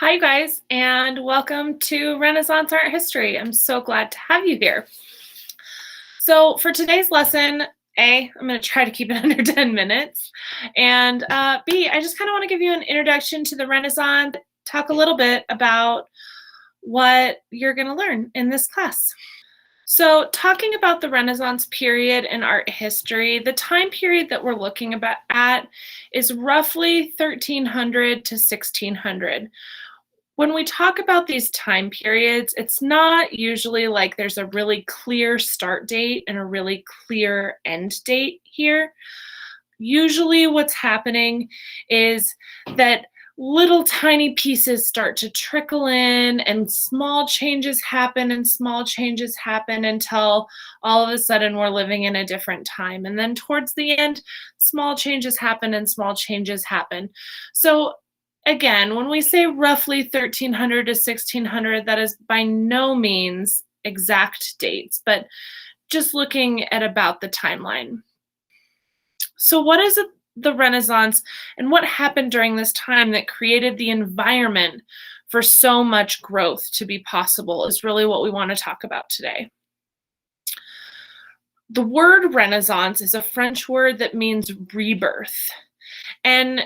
Hi, you guys, and welcome to Renaissance Art History. I'm so glad to have you here. So, for today's lesson, A, I'm going to try to keep it under 10 minutes, and B, I just kind of want to give you an introduction to the Renaissance, talk a little bit about what you're going to learn in this class. So, talking about the Renaissance period in art history, the time period that we're looking at is roughly 1300 to 1600. When we talk about these time periods, it's not usually like there's a really clear start date and a really clear end date here. Usually, what's happening is that little tiny pieces start to trickle in, and small changes happen, and small changes happen until all of a sudden we're living in a different time. And then towards the end, small changes happen and small changes happen. So again, when we say roughly 1300 to 1600, that is by no means exact dates, but just looking at about the timeline. So, what is the Renaissance and what happened during this time that created the environment for so much growth to be possible is really what we want to talk about today. The word Renaissance is a French word that means rebirth. And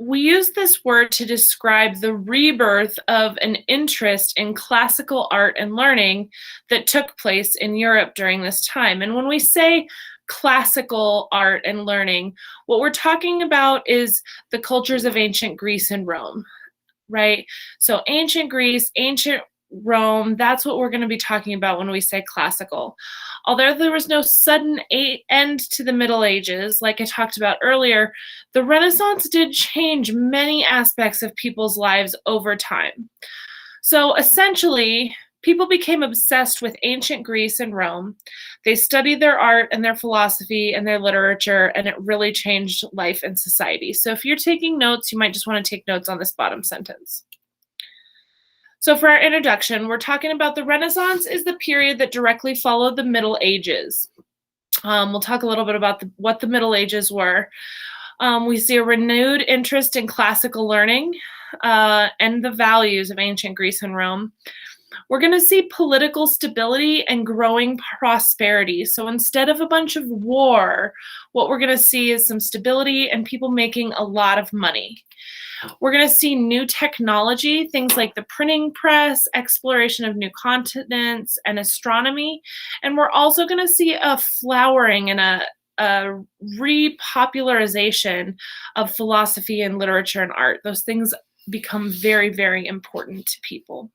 we use this word to describe the rebirth of an interest in classical art and learning that took place in Europe during this time. And when we say classical art and learning, what we're talking about is the cultures of ancient Greece and Rome, right? So ancient Greece, ancient Rome, that's what we're going to be talking about when we say classical. Although there was no sudden end to the Middle Ages, like I talked about earlier, the Renaissance did change many aspects of people's lives over time. So essentially, people became obsessed with ancient Greece and Rome. They studied their art and their philosophy and their literature, and it really changed life and society. So if you're taking notes, you might just want to take notes on this bottom sentence. So for our introduction, we're talking about the Renaissance is the period that directly followed the Middle Ages. We'll talk a little bit about what the Middle Ages were. We see a renewed interest in classical learning and the values of ancient Greece and Rome. We're going to see political stability and growing prosperity. So instead of a bunch of war, what we're going to see is some stability and people making a lot of money. We're going to see new technology, things like the printing press, exploration of new continents, and astronomy. And we're also going to see a flowering and a repopularization of philosophy and literature and art. Those things become very, very important to people.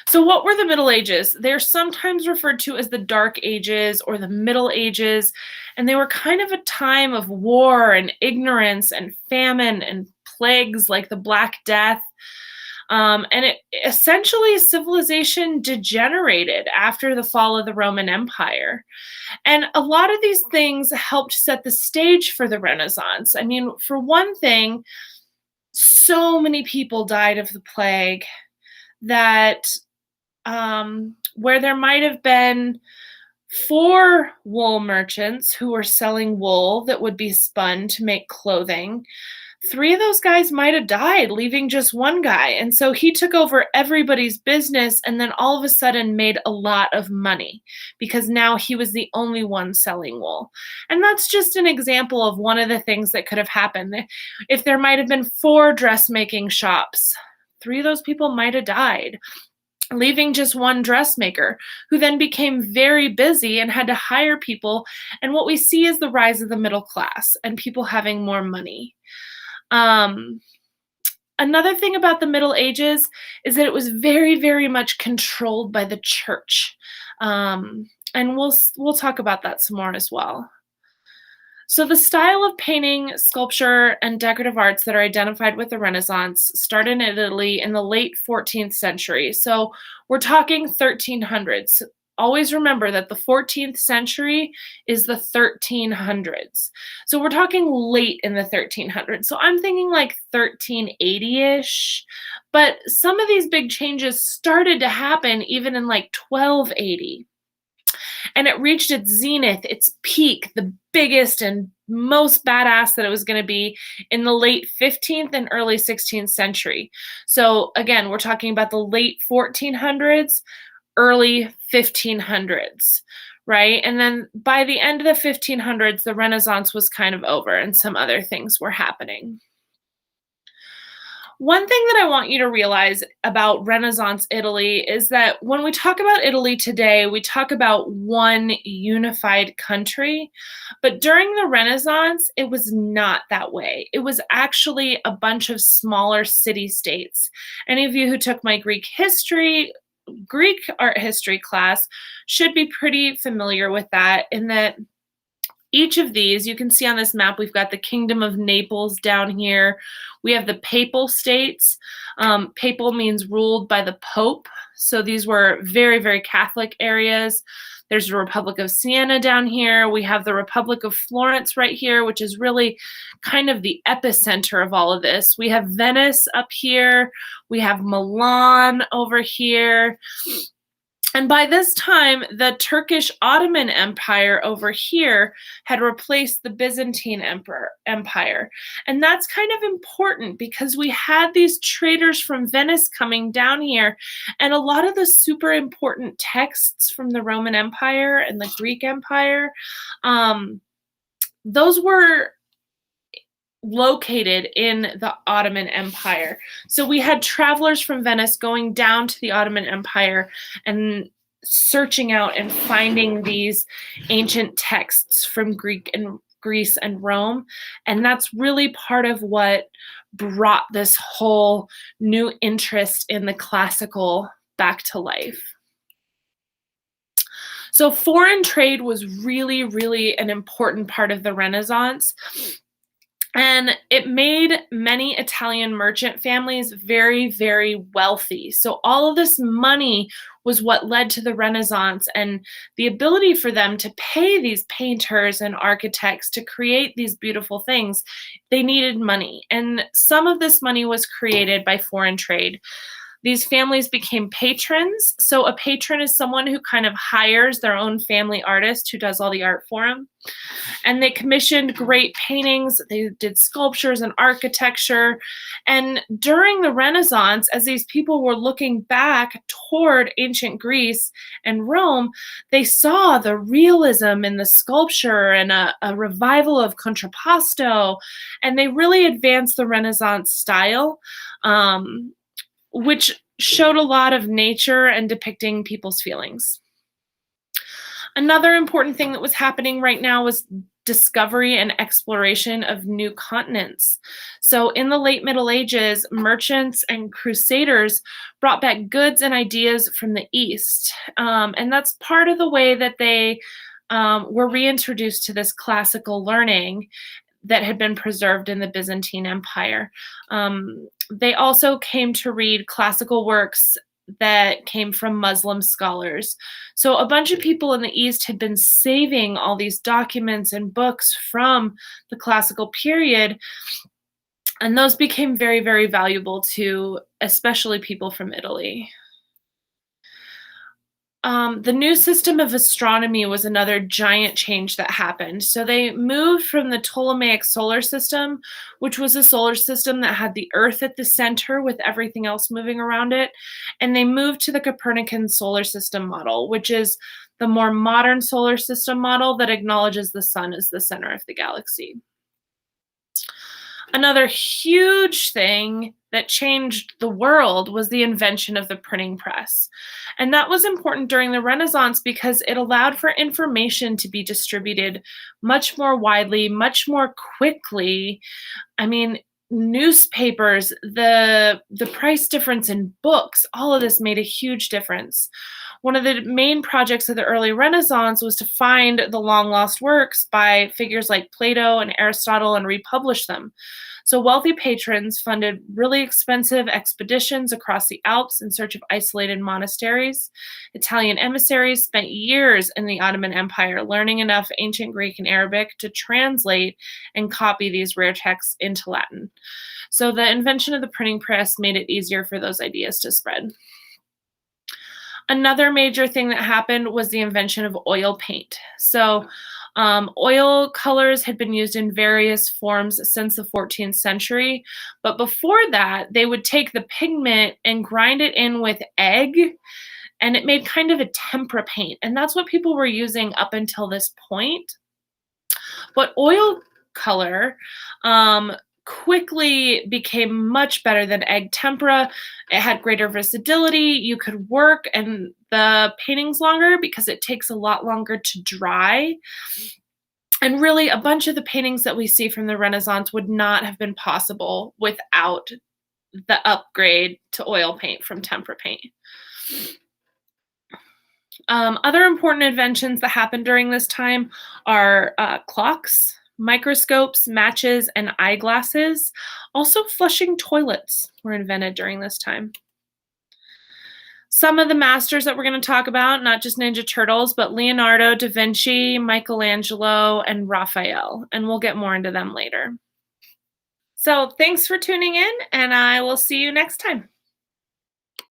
So what were the Middle Ages? They're sometimes referred to as the Dark Ages or the Middle Ages, and they were kind of a time of war and ignorance and famine and plagues like the Black Death. Essentially, civilization degenerated after the fall of the Roman Empire. And a lot of these things helped set the stage for the Renaissance. I mean, for one thing, so many people died of the plague that where there might have been 4 wool merchants who were selling wool that would be spun to make clothing, 3 of those guys might have died, leaving just one guy. And so he took over everybody's business and then all of a sudden made a lot of money because now he was the only one selling wool. And that's just an example of one of the things that could have happened. If there might have been 4 dressmaking shops, 3 of those people might have died, leaving just one dressmaker, who then became very busy and had to hire people. And what we see is the rise of the middle class and people having more money. Another thing about the Middle Ages is that it was very, very much controlled by the church. And we'll talk about that some more as well. So the style of painting, sculpture, and decorative arts that are identified with the Renaissance started in Italy in the late 14th century. So we're talking 1300s. Always remember that the 14th century is the 1300s. So we're talking late in the 1300s. So I'm thinking like 1380-ish. But some of these big changes started to happen even in like 1280. And it reached its zenith, its peak, the biggest and most badass that it was going to be in the late 15th and early 16th century. So again, we're talking about the late 1400s, early 1500s, right? And then by the end of the 1500s, the Renaissance was kind of over and some other things were happening. One thing that I want you to realize about Renaissance Italy is that when we talk about Italy today, we talk about one unified country. But during the Renaissance, it was not that way. It was actually a bunch of smaller city-states. Any of you who took my Greek art history class should be pretty familiar with that, in that each of these, you can see on this map, we've got the Kingdom of Naples down here. We have the Papal States. Papal means ruled by the Pope. So these were very, very Catholic areas. There's the Republic of Siena down here. We have the Republic of Florence right here, which is really kind of the epicenter of all of this. We have Venice up here. We have Milan over here. And by this time, the Turkish Ottoman Empire over here had replaced the Byzantine Empire. And that's kind of important because we had these traders from Venice coming down here, and a lot of the super important texts from the Roman Empire and the Greek Empire, those were located in the Ottoman Empire. So we had travelers from Venice going down to the Ottoman Empire and searching out and finding these ancient texts from Greece and Rome. And that's really part of what brought this whole new interest in the classical back to life. So foreign trade was really, really an important part of the Renaissance. And it made many Italian merchant families very, very wealthy. So all of this money was what led to the Renaissance, and the ability for them to pay these painters and architects to create these beautiful things. They needed money, and some of this money was created by foreign trade. These families became patrons. So a patron is someone who kind of hires their own family artist who does all the art for them. And they commissioned great paintings. They did sculptures and architecture. And during the Renaissance, as these people were looking back toward ancient Greece and Rome, they saw the realism in the sculpture and a revival of contrapposto. And they really advanced the Renaissance style, which showed a lot of nature and depicting people's feelings. Another important thing that was happening right now was discovery and exploration of new continents. So in the late Middle Ages, merchants and crusaders brought back goods and ideas from the East. And that's part of the way that they were reintroduced to this classical learning that had been preserved in the Byzantine Empire. They also came to read classical works that came from Muslim scholars. So a bunch of people in the East had been saving all these documents and books from the classical period, and those became very, very valuable to especially people from Italy. The new system of astronomy was another giant change that happened. So they moved from the Ptolemaic solar system, which was a solar system that had the Earth at the center with everything else moving around it, and they moved to the Copernican solar system model, which is the more modern solar system model that acknowledges the sun as the center of the galaxy. Another huge thing that changed the world was the invention of the printing press. And that was important during the Renaissance because it allowed for information to be distributed much more widely, much more quickly. I mean, newspapers, the price difference in books, all of this made a huge difference. One of the main projects of the early Renaissance was to find the long-lost works by figures like Plato and Aristotle and republish them. So wealthy patrons funded really expensive expeditions across the Alps in search of isolated monasteries. Italian emissaries spent years in the Ottoman Empire learning enough ancient Greek and Arabic to translate and copy these rare texts into Latin. So the invention of the printing press made it easier for those ideas to spread. Another major thing that happened was the invention of oil paint. So Oil colors had been used in various forms since the 14th century, but before that, they would take the pigment and grind it in with egg, and it made kind of a tempera paint, and that's what people were using up until this point. But oil color quickly became much better than egg tempera. It had greater versatility. You could work and the paintings longer because it takes a lot longer to dry. And really, a bunch of the paintings that we see from the Renaissance would not have been possible without the upgrade to oil paint from tempera paint. Other important inventions that happened during this time are clocks, microscopes, matches, and eyeglasses. Also, flushing toilets were invented during this time. Some of the masters that we're going to talk about, not just Ninja Turtles, but Leonardo da Vinci, Michelangelo, and Raphael, and we'll get more into them later. So thanks for tuning in, and I will see you next time.